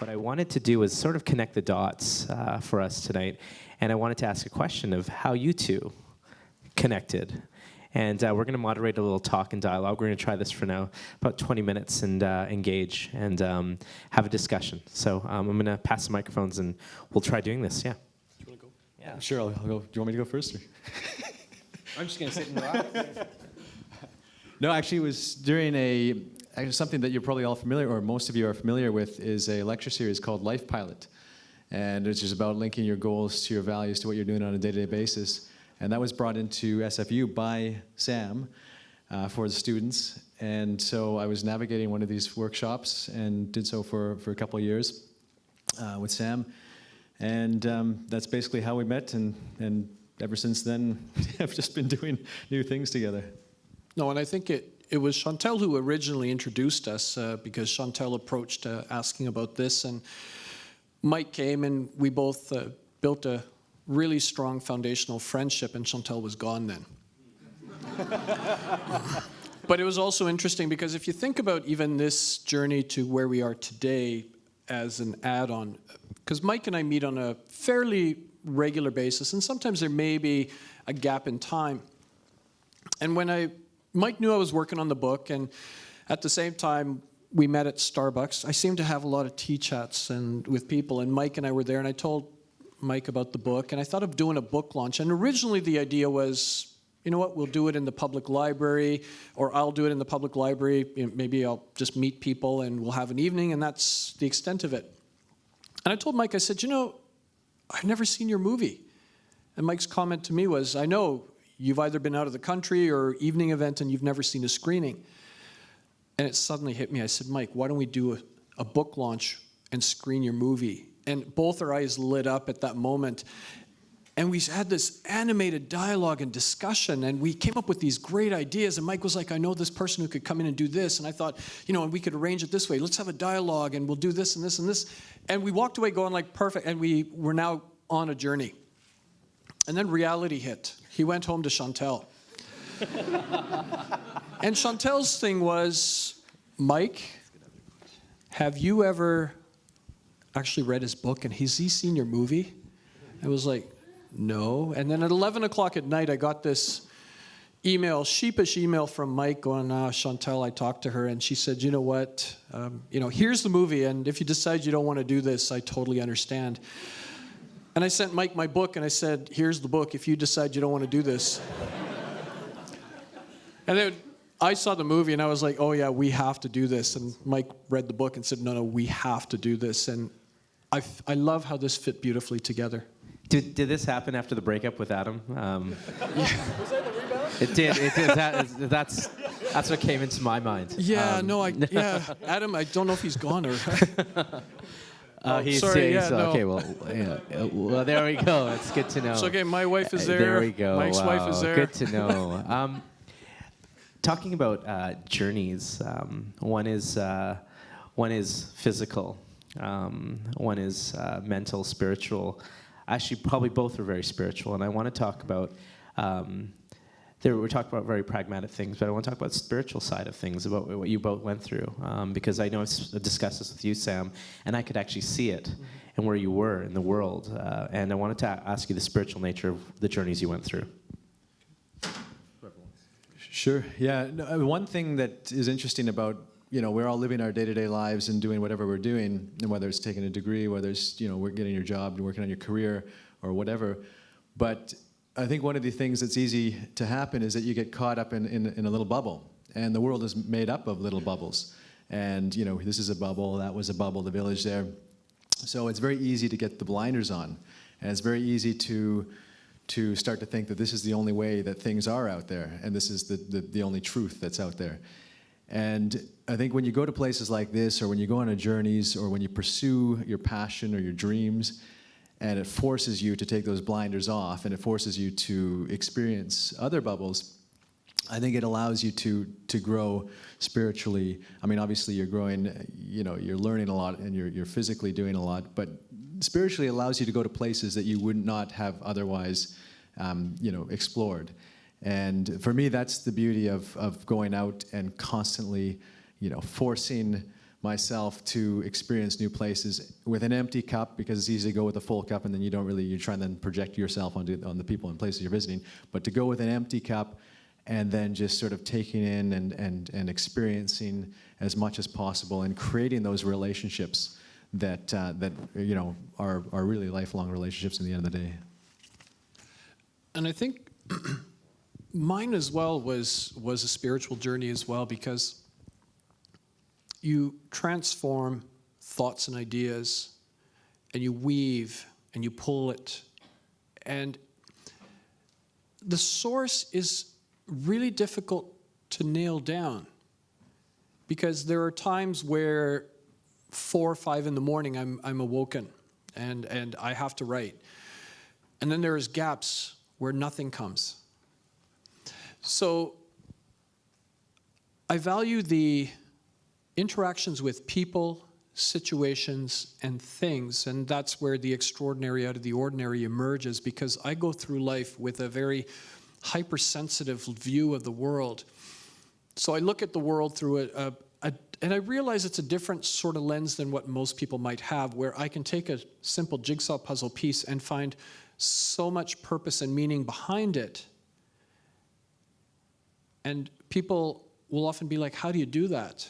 what I wanted to do was sort of connect the dots for us tonight. And I wanted to ask a question of how you two connected. And we're going to moderate a little talk and dialogue. We're going to try this for now, about 20 minutes, and engage and have a discussion. So I'm going to pass the microphones, and we'll try doing this. Yeah. Do you want to go? Yeah. Sure, I'll go. Do you want me to go first? Or? I'm just going to sit and relax. No, actually, it was during something that you're probably all familiar, or most of you are familiar with, is a lecture series called Life Pilot. And it's just about linking your goals to your values to what you're doing on a day-to-day basis. And that was brought into SFU by Sam for the students. And so I was navigating one of these workshops and did so for a couple of years with Sam. And that's basically how we met. And ever since then, I've just been doing new things together. No, and I think it was Chantel who originally introduced us because Chantel approached asking about this. And Mike came, and we both built a really strong foundational friendship, and Chantel was gone then. But it was also interesting because if you think about even this journey to where we are today as an add-on, because Mike and I meet on a fairly regular basis, and sometimes there may be a gap in time. And when Mike knew I was working on the book, and at the same time we met at Starbucks. I seemed to have a lot of tea chats and with people, and Mike and I were there, and I told Mike about the book, and I thought of doing a book launch. And originally the idea was, you know what, we'll do it in the public library, or I'll do it in the public library. You know, maybe I'll just meet people and we'll have an evening, and that's the extent of it. And I told Mike, I said, you know, I've never seen your movie. And Mike's comment to me was, I know, you've either been out of the country or evening event and you've never seen a screening. And it suddenly hit me. I said, Mike, why don't we do a book launch and screen your movie? And both our eyes lit up at that moment. And we had this animated dialogue and discussion, and we came up with these great ideas. And Mike was like, I know this person who could come in and do this. And I thought, you know, and we could arrange it this way. Let's have a dialogue, and we'll do this and this and this. And we walked away going like, perfect. And we're now on a journey. And then reality hit. He went home to Chantel. And Chantel's thing was, Mike, have you ever actually read his book, and has he seen your movie? I was like, no. And then at 11 o'clock at night, I got this email, sheepish email from Mike going, Chantel, I talked to her, and she said, you know what, here's the movie, and if you decide you don't want to do this, I totally understand. And I sent Mike my book, and I said, here's the book if you decide you don't want to do this. And then I saw the movie, and I was like, oh yeah, we have to do this. And Mike read the book and said, no, we have to do this. And I love how this fit beautifully together. Did this happen after the breakup with Adam? Yeah. Was that the rebound? It did. That's what came into my mind. Yeah, Adam, I don't know if he's gone or... He's sorry, okay, well, there we go. It's good to know. So, okay, my wife is there. There we go. Mike's wife is there. Good to know. Talking about journeys, one is physical, one is mental, spiritual. Actually, probably both are very spiritual, and I want to talk about. We're talking about very pragmatic things, but I want to talk about the spiritual side of things, about what you both went through, because I know I've discussed this with you, Sam, and I could actually see it and where you were in the world, and I wanted to ask you the spiritual nature of the journeys you went through. Sure. Yeah. No, one thing that is interesting about, we're all living our day-to-day lives and doing whatever we're doing, and whether it's taking a degree, whether it's, we're getting your job and working on your career or whatever. But I think one of the things that's easy to happen is that you get caught up in a little bubble. And the world is made up of little bubbles. And, this is a bubble, that was a bubble, the village there. So it's very easy to get the blinders on. And it's very easy to start to think that this is the only way that things are out there, and this is the only truth that's out there. And I think when you go to places like this, or when you go on journeys, or when you pursue your passion or your dreams, and it forces you to take those blinders off, and it forces you to experience other bubbles, I think it allows you to grow spiritually. I mean, obviously you're growing, you're learning a lot, and you're physically doing a lot, but spiritually allows you to go to places that you would not have otherwise, explored. And for me, that's the beauty of going out and constantly, forcing myself to experience new places with an empty cup, because it's easy to go with a full cup and then you try and then project yourself on the people and places you're visiting. But to go with an empty cup and then just sort of taking in and experiencing as much as possible and creating those relationships that are really lifelong relationships in the end of the day. And I think mine as well was a spiritual journey as well, because you transform thoughts and ideas, and you weave and you pull it, and the source is really difficult to nail down, because there are times where 4 or 5 in the morning I'm awoken and I have to write, and then there's gaps where nothing comes. So I value the interactions with people, situations, and things, and that's where the extraordinary out of the ordinary emerges, because I go through life with a very hypersensitive view of the world. So I look at the world through and I realize it's a different sort of lens than what most people might have, where I can take a simple jigsaw puzzle piece and find so much purpose and meaning behind it. And people will often be like, how do you do that?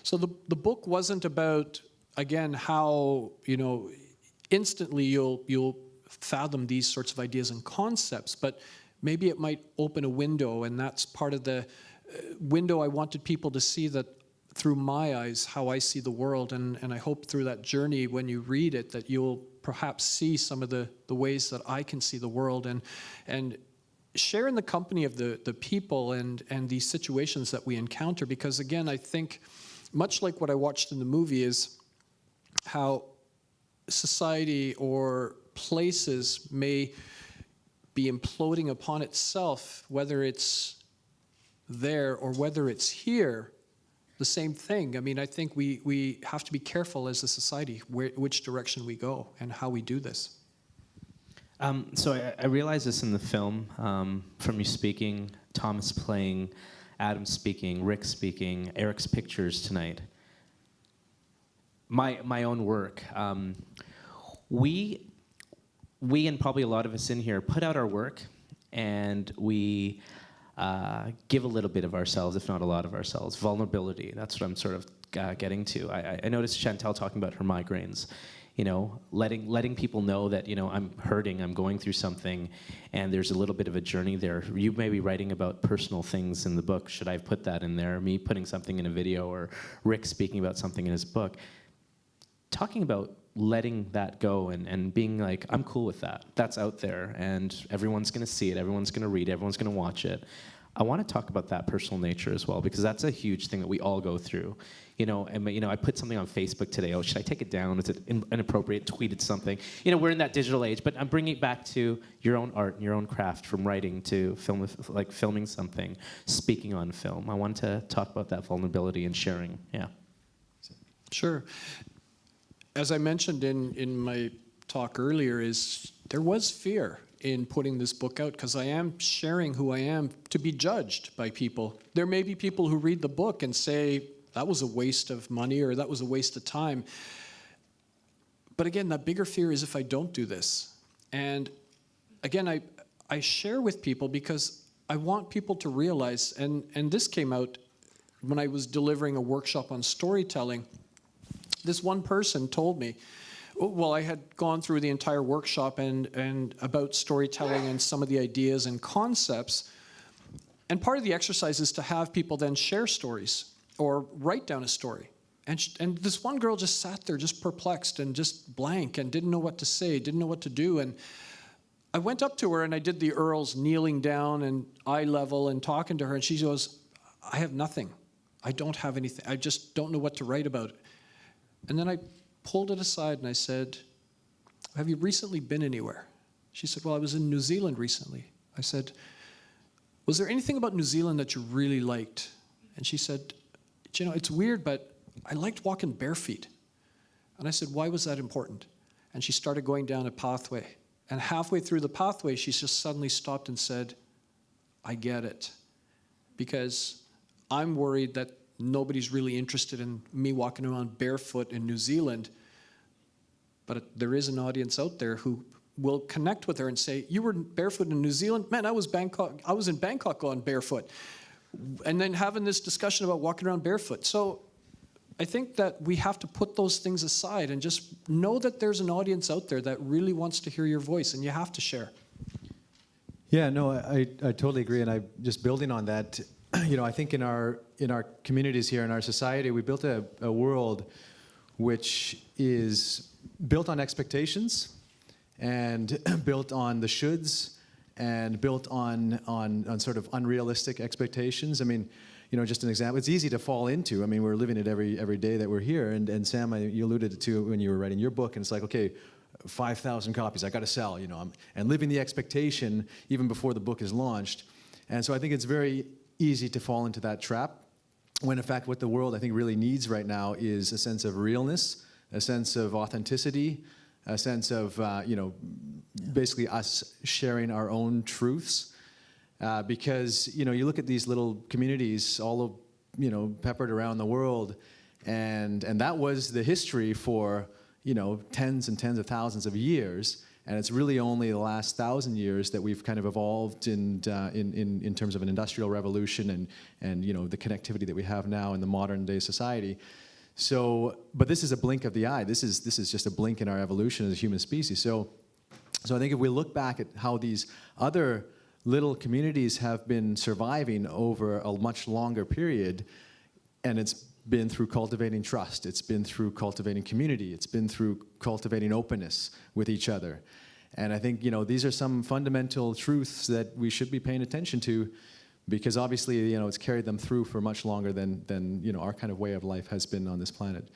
So the book wasn't about, again, how, instantly you'll fathom these sorts of ideas and concepts, but maybe it might open a window, and that's part of the window I wanted people to see, that through my eyes, how I see the world. And I hope through that journey, when you read it, that you'll perhaps see some of the ways that I can see the world, and share in the company of the people and these situations that we encounter. Because again, I think, much like what I watched in the movie, is how society or places may be imploding upon itself, whether it's there or whether it's here, the same thing. I mean, I think we have to be careful as a society which direction we go and how we do this. So I realized this in the film, from you speaking, Thomas playing, Adam speaking, Rick speaking, Eric's pictures tonight. My own work. We and probably a lot of us in here put out our work, and we give a little bit of ourselves, if not a lot of ourselves. Vulnerability, that's what I'm sort of getting to. I noticed Chantal talking about her migraines. Letting people know that, I'm hurting, I'm going through something, and there's a little bit of a journey there. You may be writing about personal things in the book. Should I put that in there? Me putting something in a video, or Rick speaking about something in his book. Talking about letting that go and being like, I'm cool with that. That's out there, and everyone's going to see it, everyone's going to read it, everyone's going to watch it. I want to talk about that personal nature as well, because that's a huge thing that we all go through. I put something on Facebook today. Oh, should I take it down? Is it inappropriate? Tweeted something. We're in that digital age, but I'm bringing it back to your own art and your own craft, from writing to film, like filming something, speaking on film. I want to talk about that vulnerability and sharing. Yeah. Sure. As I mentioned in my talk earlier, is there was fear in putting this book out, because I am sharing who I am to be judged by people. There may be people who read the book and say, that was a waste of money, or that was a waste of time. But again, that bigger fear is if I don't do this. And again, I share with people because I want people to realize, and this came out when I was delivering a workshop on storytelling. This one person told me, well, I had gone through the entire workshop and about storytelling and some of the ideas and concepts. And part of the exercise is to have people then share stories or write down a story. And this one girl just sat there just perplexed and just blank and didn't know what to say, didn't know what to do. And I went up to her and I did the Earls kneeling down and eye level and talking to her. And she goes, I have nothing. I don't have anything. I just don't know what to write about. And then I pulled it aside and I said, have you recently been anywhere? She said, well, I was in New Zealand recently. I said, was there anything about New Zealand that you really liked? And she said, it's weird, but I liked walking bare feet. And I said, why was that important? And she started going down a pathway. And halfway through the pathway, she just suddenly stopped and said, I get it. Because I'm worried that nobody's really interested in me walking around barefoot in New Zealand. But there is an audience out there who will connect with her and say, you were barefoot in New Zealand? Man, I was in Bangkok going barefoot. And then having this discussion about walking around barefoot. So I think that we have to put those things aside and just know that there's an audience out there that really wants to hear your voice, and you have to share. Yeah, no, I totally agree, and I just building on that, I think in our communities here, in our society, we built a world which is built on expectations and built on the shoulds and built on sort of unrealistic expectations. I mean, just an example, it's easy to fall into. I mean, we're living it every day that we're here, and Sam, you alluded to it when you were writing your book, and it's like, okay, 5,000 copies, I got to sell, and living the expectation even before the book is launched. And so I think it's very easy to fall into that trap, when in fact what the world I think really needs right now is a sense of realness, a sense of authenticity, a sense of basically us sharing our own truths, because you look at these little communities all peppered around the world, and that was the history for tens and tens of thousands of years, and it's really only the last 1,000 years that we've kind of evolved in terms of an industrial revolution and the connectivity that we have now in the modern day society. So, but this is a blink of the eye. This is just a blink in our evolution as a human species. So I think if we look back at how these other little communities have been surviving over a much longer period, and it's been through cultivating trust, it's been through cultivating community, it's been through cultivating openness with each other. And I think, these are some fundamental truths that we should be paying attention to, because obviously, it's carried them through for much longer than our kind of way of life has been on this planet.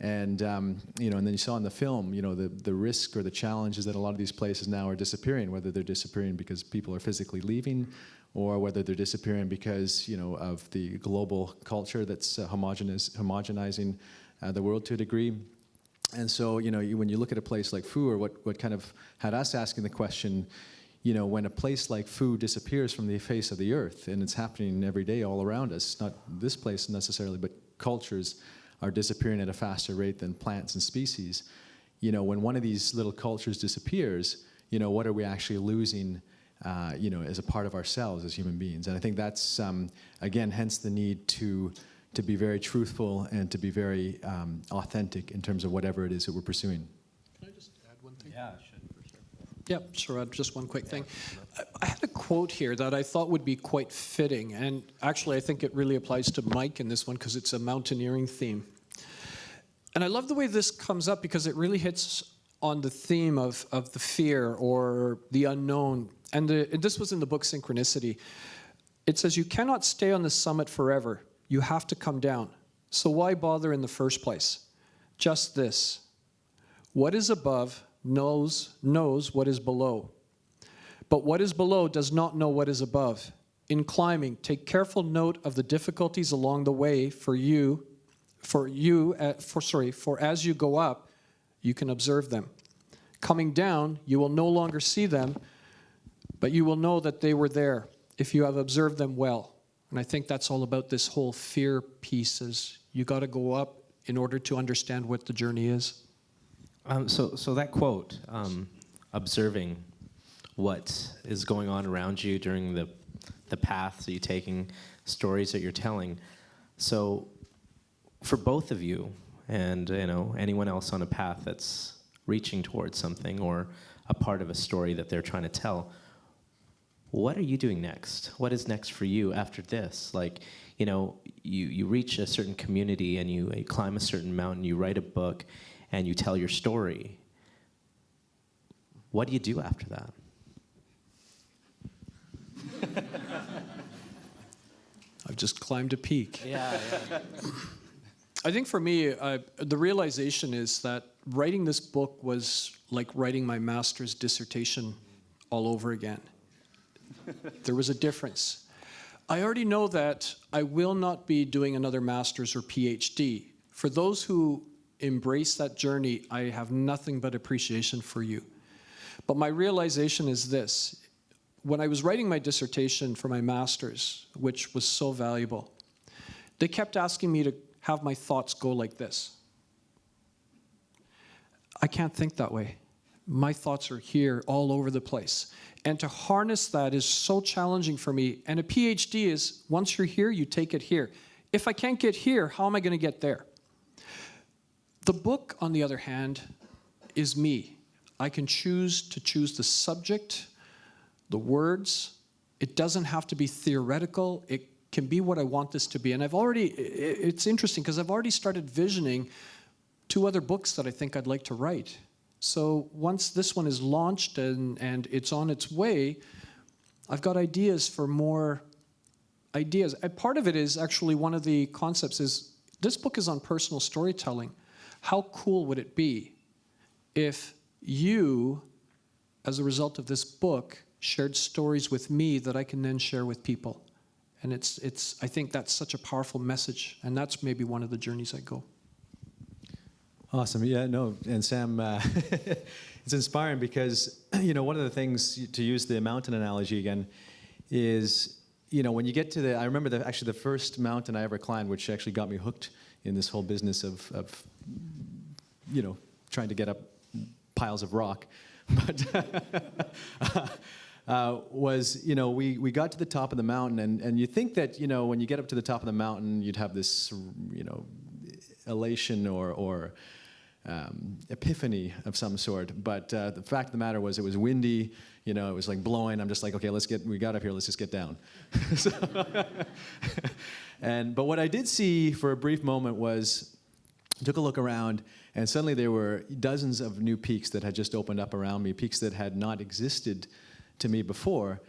And, and then you saw in the film, the risk or the challenges that a lot of these places now are disappearing, whether they're disappearing because people are physically leaving, or whether they're disappearing because, of the global culture that's homogenizing the world to a degree. And so, when you look at a place like Foo, or what kind of had us asking the question, when a place like Foo disappears from the face of the earth, and it's happening every day all around us, not this place necessarily, but cultures are disappearing at a faster rate than plants and species. When one of these little cultures disappears, what are we actually losing, as a part of ourselves as human beings? And I think that's, again, hence the need to be very truthful and to be very authentic in terms of whatever it is that we're pursuing. Can I just add one thing? Yeah, I should, for sure. Yeah, Sharad, just one quick thing. I had a quote here that I thought would be quite fitting, and actually I think it really applies to Mike in this one because it's a mountaineering theme. And I love the way this comes up because it really hits on the theme of the fear or the unknown. And this was in the book Synchronicity. It says, you cannot stay on the summit forever. You have to come down. So why bother in the first place? Just this. What is above knows what is below. But what is below does not know what is above. In climbing, take careful note of the difficulties along the way for as you go up, you can observe them. Coming down, you will no longer see them, but you will know that they were there if you have observed them well. And I think that's all about this whole fear piece, is you got to go up in order to understand what the journey is. So that quote, observing what is going on around you during the path, so you're taking stories that you're telling. So for both of you, and anyone else on a path that's reaching towards something or a part of a story that they're trying to tell, what are you doing next? What is next for you after this? Like, you reach a certain community and you climb a certain mountain, you write a book, and you tell your story. What do you do after that? I've just climbed a peak. Yeah. I think for me, the realization is that writing this book was like writing my master's dissertation all over again. There was a difference. I already know that I will not be doing another master's or PhD. For those who embrace that journey, I have nothing but appreciation for you. But my realization is this. When I was writing my dissertation for my master's, which was so valuable, They kept asking me to have my thoughts go like this. I can't think that way. My thoughts are here all over the place. And to harness that is so challenging for me. And a PhD is, once you're here, you take it here. If I can't get here, how am I going to get there? The book, on the other hand, is me. I can choose the subject, the words. It doesn't have to be theoretical. It can be what I want this to be. And it's interesting because I've already started visioning 2 other books that I think I'd like to write. So once this one is launched and it's on its way, I've got ideas for more ideas. Part of it is actually one of the concepts is this book is on personal storytelling. How cool would it be if you, as a result of this book, shared stories with me that I can then share with people? And I think that's such a powerful message, and that's maybe one of the journeys I go. Awesome. Yeah, no, and Sam, it's inspiring because, one of the things, to use the mountain analogy again, is, when you get to I remember the first mountain I ever climbed, which actually got me hooked in this whole business of trying to get up piles of rock, but was, we got to the top of the mountain, and you think that, when you get up to the top of the mountain, you'd have this, elation or epiphany of some sort. But the fact of the matter was it was windy, it was like blowing. I'm just like, okay, we got up here, let's just get down. But what I did see for a brief moment was, I took a look around, and suddenly there were dozens of new peaks that had just opened up around me, peaks that had not existed to me before.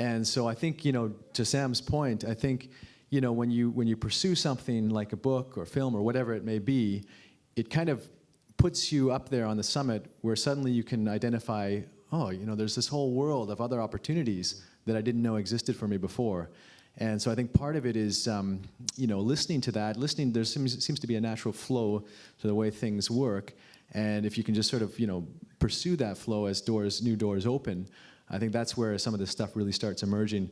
And so I think, to Sam's point, I think, when you pursue something like a book or film or whatever it may be, it kind of puts you up there on the summit where suddenly you can identify, there's this whole world of other opportunities that I didn't know existed for me before. And so I think part of it is, listening to that. There seems to be a natural flow to the way things work. And if you can just sort of, pursue that flow as new doors open, I think that's where some of this stuff really starts emerging.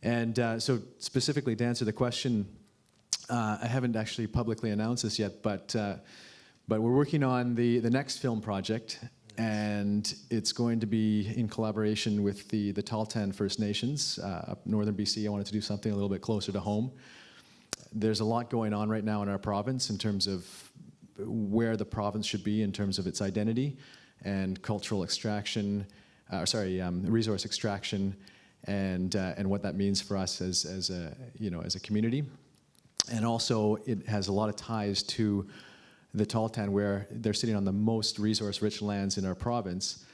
And so specifically to answer the question, I haven't actually publicly announced this yet, but we're working on the next film project, and it's going to be in collaboration with the Tahltan First Nations up northern BC. I wanted to do something a little bit closer to home. There's a lot going on right now in our province in terms of where the province should be in terms of its identity and cultural extraction, resource extraction, and what that means for us as a community. And also it has a lot of ties to the Tahltan, where they're sitting on the most resource-rich lands in our province,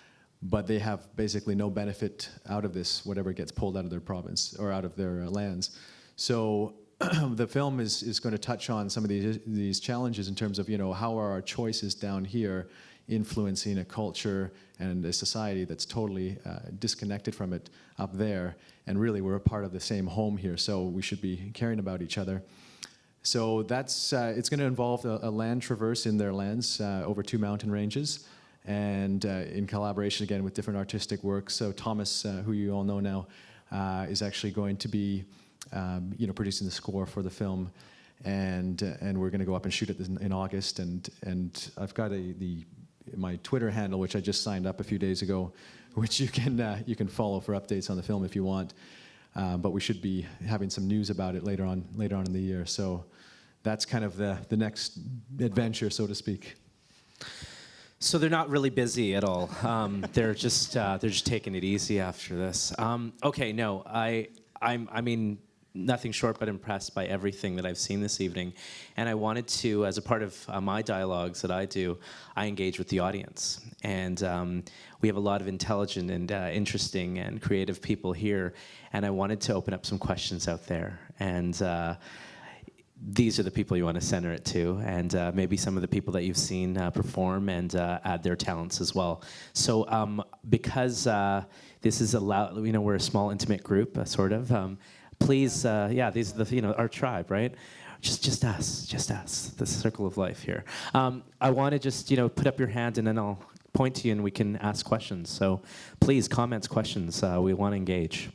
but they have basically no benefit out of this, whatever gets pulled out of their province or out of their lands. So the film is going to touch on some of these challenges in terms of, how are our choices down here influencing a culture and a society that's totally disconnected from it up there. And really, we're a part of the same home here, so we should be caring about each other. So that's it's going to involve a land traverse in their lands over 2 mountain ranges, and in collaboration again with different artistic works. So Thomas, who you all know now, is actually going to be producing the score for the film, and we're going to go up and shoot it in August. And I've got my Twitter handle, which I just signed up a few days ago, which you can follow for updates on the film if you want. But we should be having some news about it later on in the year. So that's kind of the next adventure, so to speak. So they're not really busy at all. They're just taking it easy after this. Okay, no, I mean, nothing short but impressed by everything that I've seen this evening. And I wanted to, as a part of my dialogues that I do, I engage with the audience. And we have a lot of intelligent and interesting and creative people here. And I wanted to open up some questions out there. And these are the people you want to center it to, and maybe some of the people that you've seen perform and add their talents as well. So because this is allowed, we're a small, intimate group, sort of. Please, these are the, our tribe, right? Just us, the circle of life here. I want to just, put up your hand, and then I'll point to you, and we can ask questions. So please, comments, questions. We want to engage.